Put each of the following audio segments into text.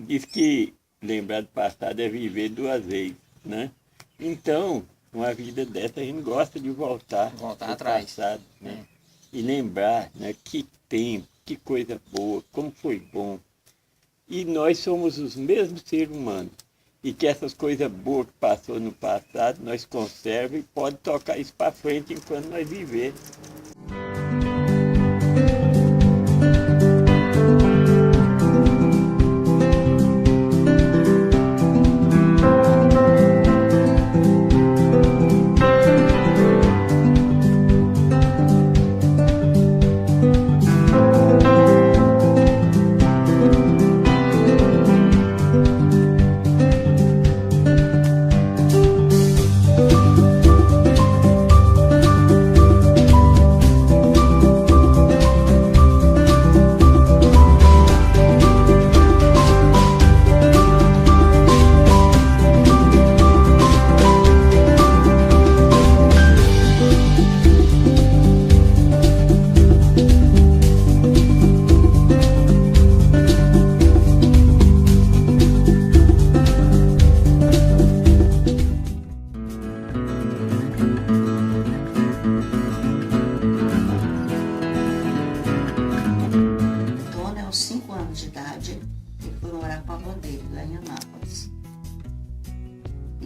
Diz que lembrar do passado é viver duas vezes, né? Então, uma vida dessa a gente gosta de voltar atrás. Passado, né? E lembrar, né, que tempo, que coisa boa, como foi bom. E nós somos os mesmos seres humanos. E que essas coisas boas que passou no passado, nós conservamos e pode tocar isso para frente enquanto nós vivermos.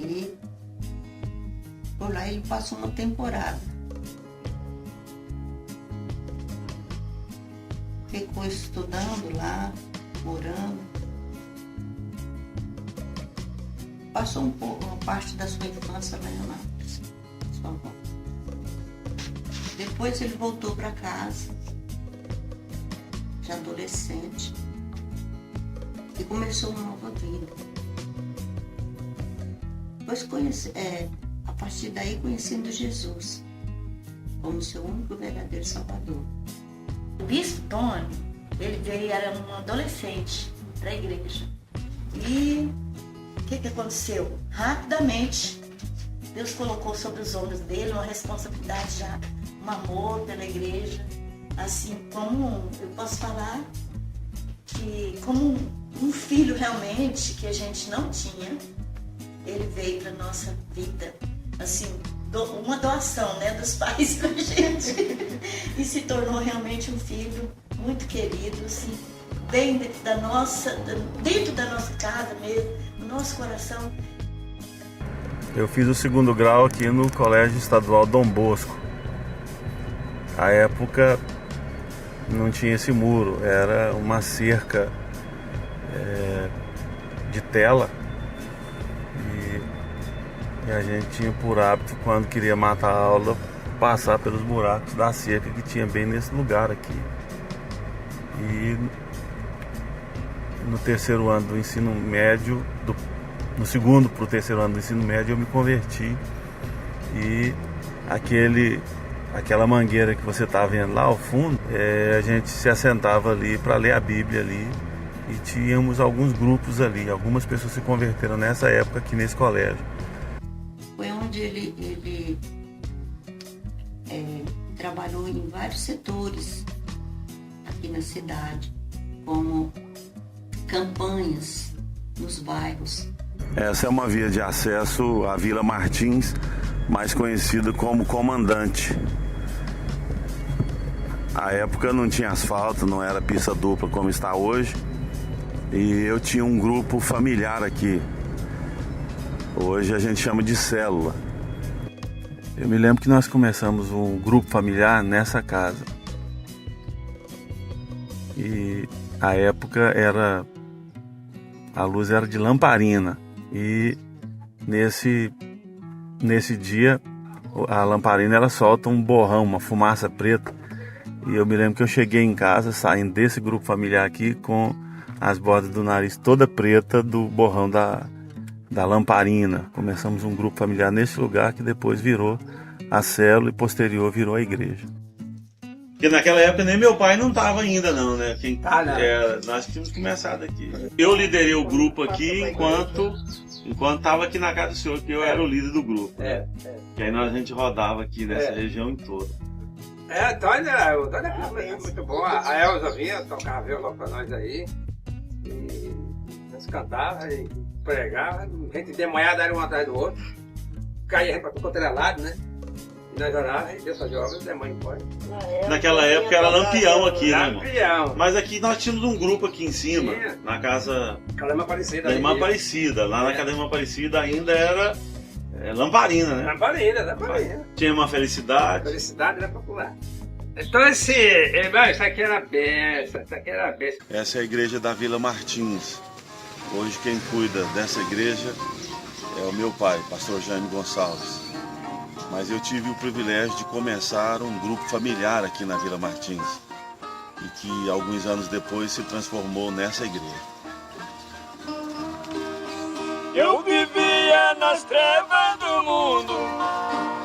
E por lá ele passou uma temporada. Ficou estudando lá, morando. Passou uma parte da sua infância lá em Anápolis, São Paulo. Depois ele voltou para casa, já adolescente, e começou uma nova vida. Depois a partir daí conhecendo Jesus como seu único verdadeiro Salvador. O bispo Tony, ele era um adolescente da igreja. E o que aconteceu? Rapidamente, Deus colocou sobre os ombros dele uma responsabilidade já, um amor pela igreja. Assim como eu posso falar que como um filho realmente que a gente não tinha, ele veio para nossa vida, assim, uma doação, né, dos pais pra gente, e se tornou realmente um filho muito querido, assim, dentro da nossa casa mesmo, no nosso coração. Eu fiz o segundo grau aqui no Colégio Estadual Dom Bosco. À época não tinha esse muro, era uma cerca de tela. E a gente tinha por hábito, quando queria matar a aula, passar pelos buracos da cerca que tinha bem nesse lugar aqui. E no terceiro ano do ensino médio, no segundo para o terceiro ano do ensino médio, eu me converti. E aquela mangueira que você está vendo lá ao fundo, a gente se assentava ali para ler a Bíblia ali. E tínhamos alguns grupos ali, algumas pessoas se converteram nessa época aqui nesse colégio. Foi onde ele trabalhou em vários setores aqui na cidade, como campanhas nos bairros. Essa é uma via de acesso à Vila Martins, mais conhecida como Comandante. À época não tinha asfalto, não era pista dupla como está hoje. E eu tinha um grupo familiar aqui. Hoje a gente chama de célula. Eu me lembro que nós começamos um grupo familiar nessa casa. E a época a luz era de lamparina. E nesse dia a lamparina ela solta um borrão, uma fumaça preta. E eu me lembro que eu cheguei em casa saindo desse grupo familiar aqui com as bordas do nariz toda preta do borrão da lamparina. Começamos um grupo familiar nesse lugar que depois virou a célula e posterior virou a igreja. Porque naquela época nem meu pai não estava ainda não, né? Nós tínhamos começado aqui. Eu liderei o grupo aqui enquanto estava aqui na casa do senhor, que eu era o líder do grupo. Que aí a gente rodava aqui nessa região em toda. O Tony é muito bom. A Elza vinha tocar violão pra nós aí. E nós cantavam e pregavam, a gente demanhada era um atrás do outro, caía para todo lado, né? E nós orávamos e Deus fazia obras, demônio embora. Naquela época era Lampião aqui, né, irmão? Lampião. Mas aqui nós tínhamos um grupo aqui em cima, Tinha. na casa Cada irmã Aparecida. da irmã Aparecida. Lá na casa da irmã Aparecida ainda era lamparina, né? Lamparina. Tinha uma felicidade. Felicidade era popular. Então irmão, isso aqui era benção, isso aqui era benção. Essa é a igreja da Vila Martins. Hoje quem cuida dessa igreja é o meu pai, pastor Jaime Gonçalves. Mas eu tive o privilégio de começar um grupo familiar aqui na Vila Martins e que alguns anos depois se transformou nessa igreja. Eu vivia nas trevas do mundo,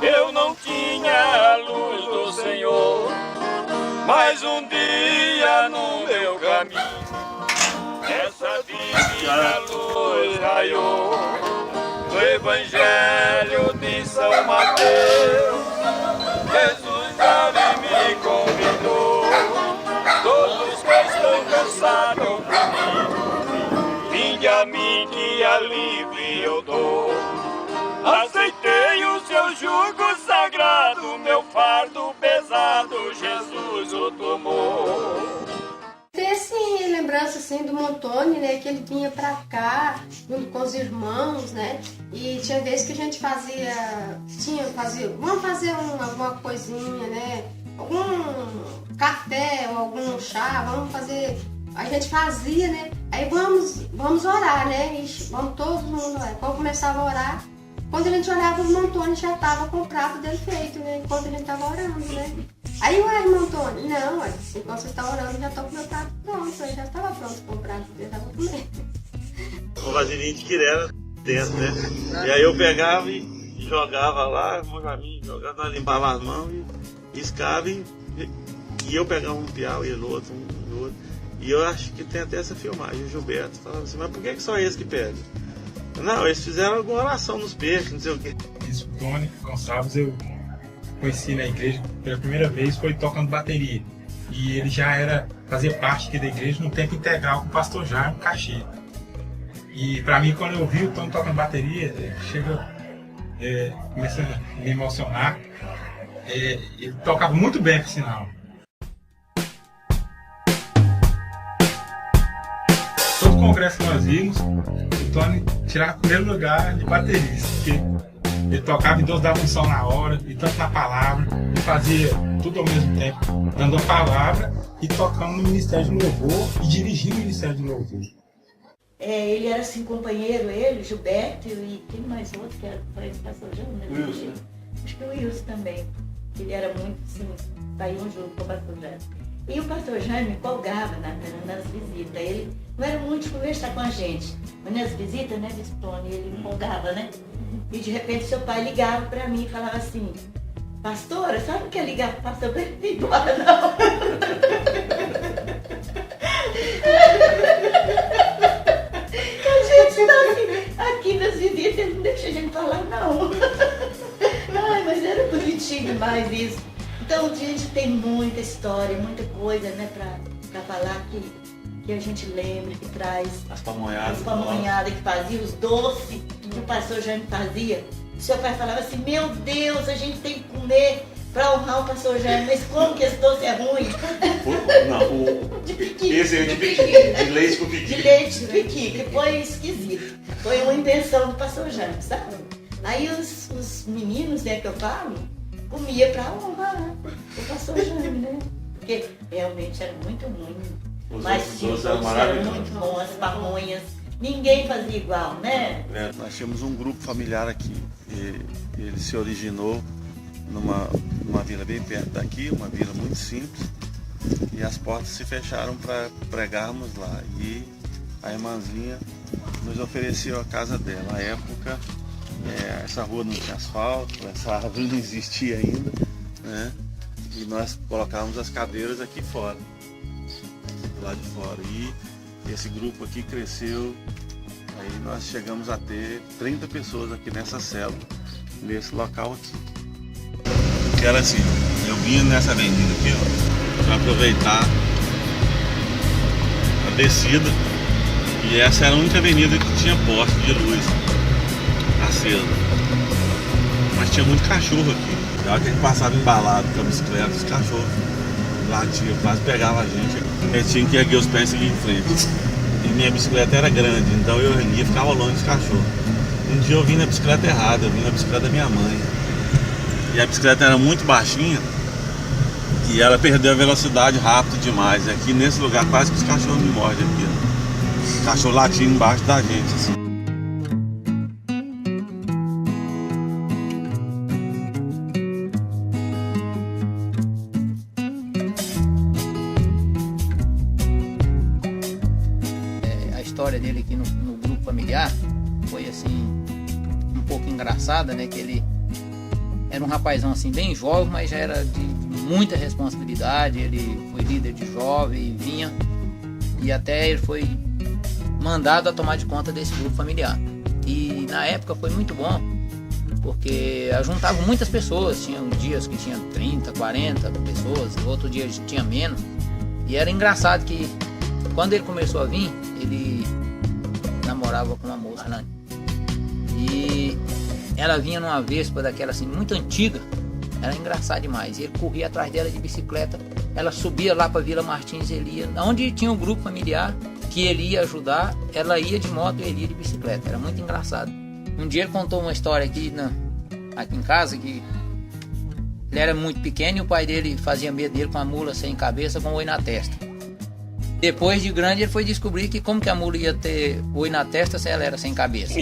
eu não tinha a luz do Senhor, mas um dia no meu caminho, essa divina luz raiou. No Evangelho de São Mateus, Jesus ali me convidou. Todos que estão cansados, oprimidos, vinde a mim que alívio eu dou. Aceitei o seu jugo sagrado, meu fardo pesado, Jesus o tomou. Tem assim, lembrança assim do Montoni, né, que ele vinha pra cá junto com os irmãos, né, e tinha vezes que a gente vamos fazer alguma coisinha, né, algum café ou algum chá, vamos fazer, a gente fazia, né, aí vamos orar, né, e vamos todo mundo orar. Quando começava a orar, quando a gente olhava, o Montoni já estava com o prato dele feito, né, enquanto a gente estava orando, né. Aí o irmão Antônio, não, olha, enquanto você está orando, já estou com o meu prato pronto, eu já estava pronto com o prato, eu estava comendo. O vasilhinho de quirera dentro, né? E aí eu pegava e jogava lá, jogava, limpava as mãos e iscava e eu pegava um piau e ele outro, um outro. E eu acho que tem até essa filmagem, o Gilberto falava assim, mas por que só eles que pedem? Não, eles fizeram alguma oração nos peixes, não sei o quê. Isso, Tony Gonçalves, eu conheci na igreja pela primeira vez, foi tocando bateria. E ele já fazia parte aqui da igreja no tempo integral com o pastor Jaime Caxi. E para mim, quando eu vi o Tony tocando bateria, começa a me emocionar. Ele tocava muito bem, por sinal. Todo congresso que nós vimos, o Tony tirava o primeiro lugar de baterista, porque ele tocava e Deus dava um som na hora, e tanto na palavra, ele fazia tudo ao mesmo tempo, dando a palavra e tocando no Ministério de Louvor e dirigindo o Ministério de Louvor. Ele era assim, companheiro, ele, Gilberto e tem mais outro que foi o pastor João, né? Wilson. Acho que o Wilson também. Ele era muito, assim, saíam junto com o pastor Jaime. E o pastor Jaime empolgava nas visitas. Ele não era muito de conversar com a gente, mas nas visitas, né, Vistone, ele empolgava, né? E de repente seu pai ligava para mim e falava assim, pastora, sabe o que é ligar para o pastor para ele ir embora, não? A gente tá assim, aqui nas visitas, ele não deixa a gente falar, não. Ai, mas era bonitinho demais isso. Então a gente tem muita história, muita coisa, né, pra falar que a gente lembra, que traz As pamonhadas. Que fazia, os doces que o pastor Jaime fazia. O seu pai falava assim, meu Deus, a gente tem que comer para honrar o pastor Jaime, mas como que esse doce é ruim? De piqui. Esse é de piqui, de leite com piqui. De leite com piqui, que foi esquisito. Foi uma invenção do pastor Jaime, sabe? Aí os meninos, né, que eu falo, comia para honrar o pastor Jaime, né? Porque realmente era muito ruim. Mas tinha os doces eram muito bons, as pamonhas. Ninguém fazia igual, né? Nós tínhamos um grupo familiar aqui. E ele se originou numa vila bem perto daqui, uma vila muito simples. E as portas se fecharam para pregarmos lá. E a irmãzinha nos ofereceu a casa dela. Na época, essa rua não tinha asfalto, essa árvore não existia ainda, né? E nós colocávamos as cadeiras aqui fora, do lado de fora. E esse grupo aqui cresceu, aí nós chegamos a ter 30 pessoas aqui nessa célula, nesse local aqui. Que era assim, eu vinha nessa avenida aqui, ó, para aproveitar a descida E essa era a única avenida que tinha poste de luz acesa. Mas tinha muito cachorro aqui. Na hora que a gente passava embalado com a bicicleta, os cachorros latiam, quase pegavam a gente. Eu tinha que erguer os pés e seguir em frente. E minha bicicleta era grande, então eu erguia e ficava longe dos cachorros. Um dia eu vim na bicicleta errada, eu vim na bicicleta da minha mãe. E a bicicleta era muito baixinha e ela perdeu a velocidade rápido demais. E aqui nesse lugar quase que os cachorros me mordem aqui. Ó. Cachorro latindo embaixo da gente, assim. A história dele aqui no grupo familiar foi assim um pouco engraçada, né? Que ele era um rapazão assim bem jovem, mas já era de muita responsabilidade. Ele foi líder de jovem e vinha, e até ele foi mandado a tomar de conta desse grupo familiar. E na época foi muito bom, porque juntavam muitas pessoas. Tinha dias que tinha 30, 40 pessoas, outro dia tinha menos. E era engraçado que quando ele começou a vir, ele namorava com uma moça, né? E ela vinha numa Vespa daquela assim, muito antiga. Era engraçado demais. E ele corria atrás dela de bicicleta. Ela subia lá para Vila Martins, ele ia onde tinha um grupo familiar que ele ia ajudar. Ela ia de moto e ele ia de bicicleta. Era muito engraçado. Um dia ele contou uma história aqui em casa, que ele era muito pequeno e o pai dele fazia medo dele com a mula sem cabeça, com um oi na testa. Depois de grande ele foi descobrir que como que a mula ia ter oi na testa se ela era sem cabeça.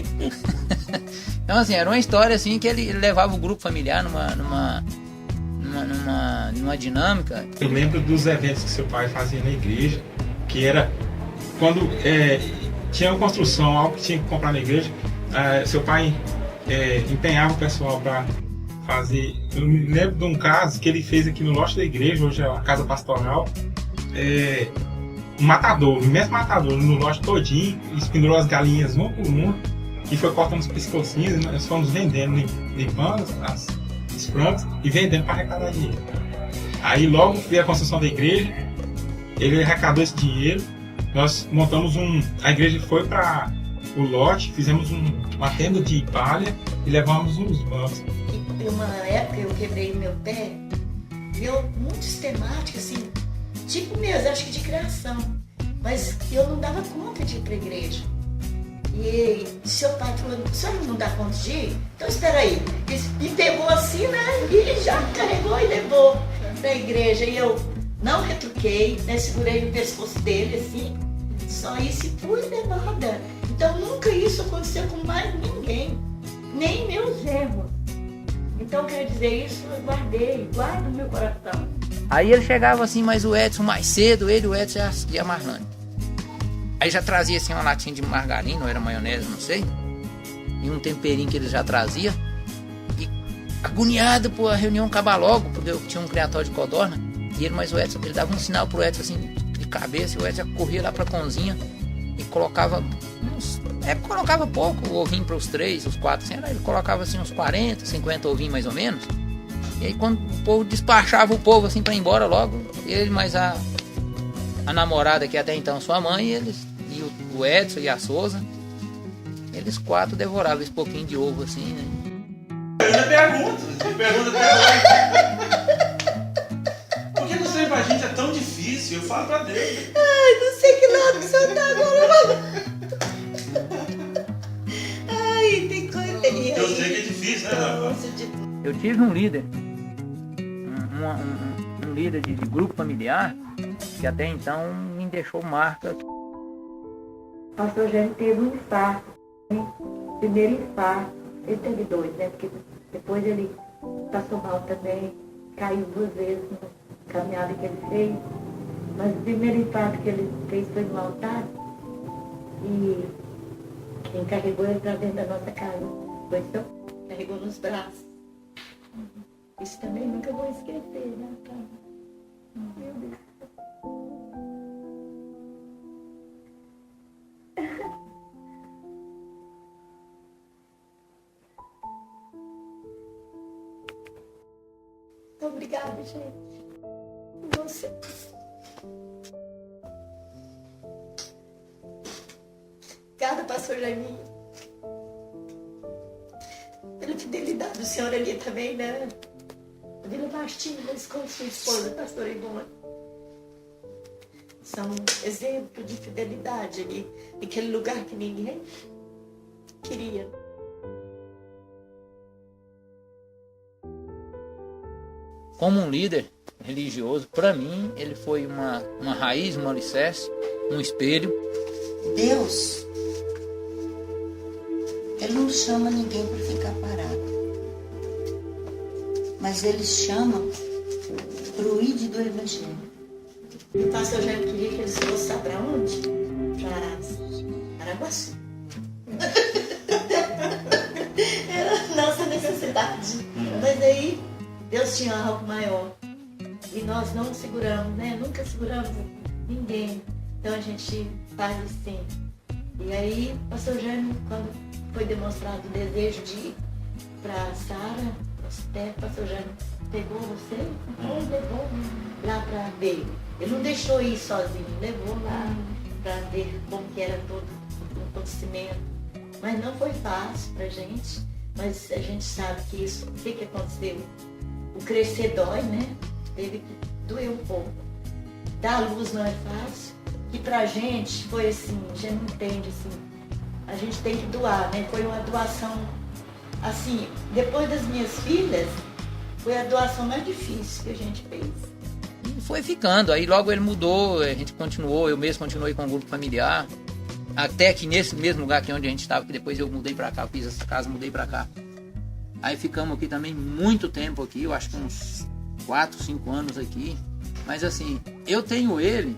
Então assim, era uma história assim que ele levava o grupo familiar numa dinâmica. Eu lembro dos eventos que seu pai fazia na igreja, que era quando tinha uma construção, algo que tinha que comprar na igreja, seu pai empenhava o pessoal para fazer. Eu me lembro de um caso que ele fez aqui no lote da igreja, hoje é a casa pastoral, um matador, um imenso matador no lote todinho, eles pendurou as galinhas uma por uma e foi cortando os pescocinhos, e nós fomos vendendo, limpando os frangos e vendendo para arrecadar dinheiro. Aí logo veio a construção da igreja, ele arrecadou esse dinheiro, nós montamos a igreja foi para o lote, fizemos uma tenda de palha e levamos uns bancos. Em uma época eu quebrei meu pé, eu muito sistemática, assim, tipo mesmo, acho que de criação, mas eu não dava conta de ir para a igreja. E seu pai falou, a senhora não dá conta de ir? Então espera aí. E pegou assim, né? E já carregou e levou para a igreja. E eu não retruquei, né? Segurei no pescoço dele assim, só isso e fui levada. Então nunca isso aconteceu com mais ninguém, nem meus erros. Então quer dizer, isso eu guardo no meu coração. Aí ele chegava assim, mas o Edson mais cedo, o Edson e a Marlane. Aí já trazia assim uma latinha de margarina, ou era maionese, não sei. E um temperinho que ele já trazia. E agoniado por a reunião acabar logo, porque eu tinha um criatório de codorna. E mas o Edson, ele dava um sinal pro Edson assim, de cabeça, e o Edson corria lá pra cozinha e colocava colocava pouco, o ovinho para os 3, os 4, assim, ele colocava assim uns 40, 50 ovinhos mais ou menos. E aí quando o povo despachava o povo assim para ir embora logo, ele mais a namorada, que até então sua mãe, eles, e o Edson e a Souza, eles 4 devoravam esse pouquinho de ovo assim, né? Eu pergunto até agora. Por que você pra gente é tão difícil? Eu falo pra Deus. Ai, não sei que lado que você tá agora. Ai, tem coisa aí. Eu sei que é difícil, né, rapaz? Eu tive um líder, um líder de grupo familiar, que até então me deixou marca. O pastor Gênio teve um infarto, né? Primeiro infarto, ele teve 2, né? Porque depois ele passou mal também, caiu 2 vezes na caminhada que ele fez. Mas o primeiro infarto que ele fez foi no altar, e quem carregou ele para dentro da nossa casa foi o seu, Carregou nos braços. Isso também nunca vou esquecer, né, cara? Meu Deus. Obrigada, gente. Você. pastor Jaiminho. Pela fidelidade do senhor ali também, né? Vila Bastinhas com sua esposa, pastor Ivone. São exemplos de fidelidade ali, naquele lugar que ninguém queria. Como um líder religioso, para mim, ele foi uma raiz, um alicerce, um espelho. Deus, Ele não chama ninguém para ficar parado. Mas Ele chama para o ide do Evangelho. O pastor já queria que eles fossem para onde? Para Araguaçu. Era a nossa necessidade. Mas aí, Deus tinha algo maior. E nós não seguramos, né? Nunca seguramos ninguém. Então a gente faz assim. E aí, o pastor Jânio, quando foi demonstrado o desejo de ir para Sara, o pastor Jânio pegou você e levou lá para ver. Ele não deixou ir sozinho, levou lá para ver como que era todo o acontecimento. Mas não foi fácil para a gente, mas a gente sabe que isso, o que aconteceu? O crescer dói, né? Teve que doer um pouco. Dar luz não é fácil. E pra gente foi assim, a gente não entende assim, a gente tem que doar, né? Foi uma doação, assim, depois das minhas filhas, foi a doação mais difícil que a gente fez. E foi ficando, aí logo ele mudou, a gente continuou, eu mesmo continuei com o grupo familiar, até que nesse mesmo lugar que onde a gente estava, que depois eu mudei pra cá, eu fiz essa casa, mudei pra cá. Aí ficamos aqui também muito tempo aqui, eu acho que uns 4, 5 anos aqui, mas assim, eu tenho ele,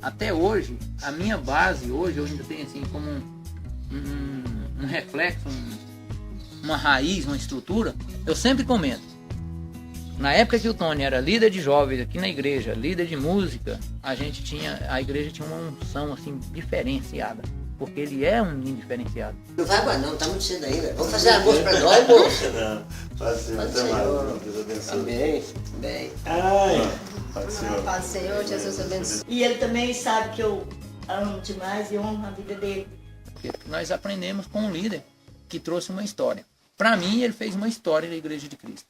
até hoje, a minha base hoje, eu ainda tenho assim como um reflexo, uma raiz, uma estrutura, eu sempre comento. Na época que o Tony era líder de jovens aqui na igreja, líder de música, a igreja tinha uma unção assim diferenciada, porque ele é um menino diferenciado. Não vai agora não, tá muito cedo ainda. Vamos fazer almoço pra nós, moço. Não, paz do Senhor, até mais. Deus abençoe. Amém. Bem. Ai, Paz do Senhor. Paz do Senhor, Jesus abençoe. E ele também sabe que eu amo demais e honro a vida dele. Porque nós aprendemos com um líder que trouxe uma história. Para mim, ele fez uma história da Igreja de Cristo.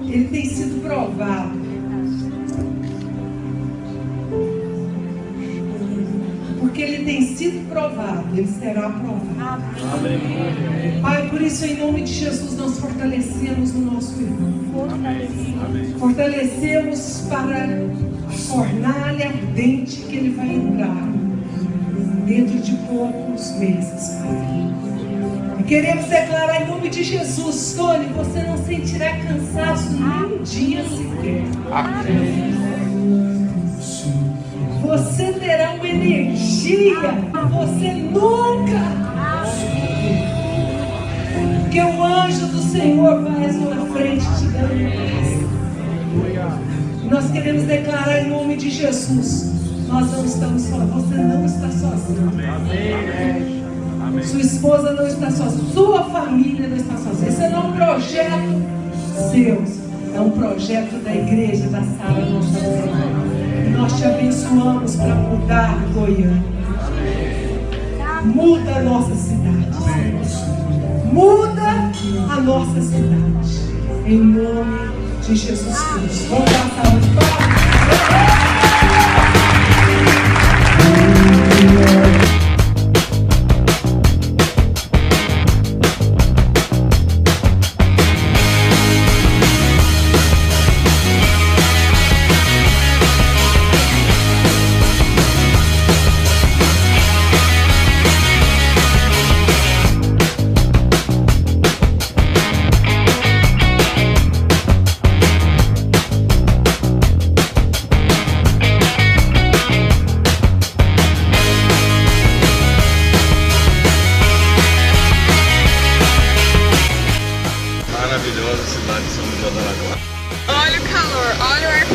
Ele tem sido provado. Porque ele tem sido provado, ele será provado. Pai, por isso, em nome de Jesus, nós fortalecemos o nosso irmão. Fortalecemos para a fornalha ardente que ele vai entrar dentro de poucos meses, Pai. E queremos declarar em nome de Jesus, Tony, você não sentirá cansaço nem um dia sequer. Você terá uma energia que você nunca. Porque o anjo do Senhor vai à sua frente te dando paz. Nós queremos declarar em nome de Jesus. Nós não estamos só, você não está sozinho. Amém. Sua esposa não está sozinha, sua família não está sozinha. Esse não é um projeto seu, é um projeto da igreja da Sara Nossa Senhora. E nós te abençoamos para mudar Goiânia. Muda a nossa cidade. Muda a nossa cidade. Em nome de Jesus Cristo. Vamos dar salva de palmas. Maravilhosa cidade de São Miguel do Araguaia. Olha o calor, olha o ar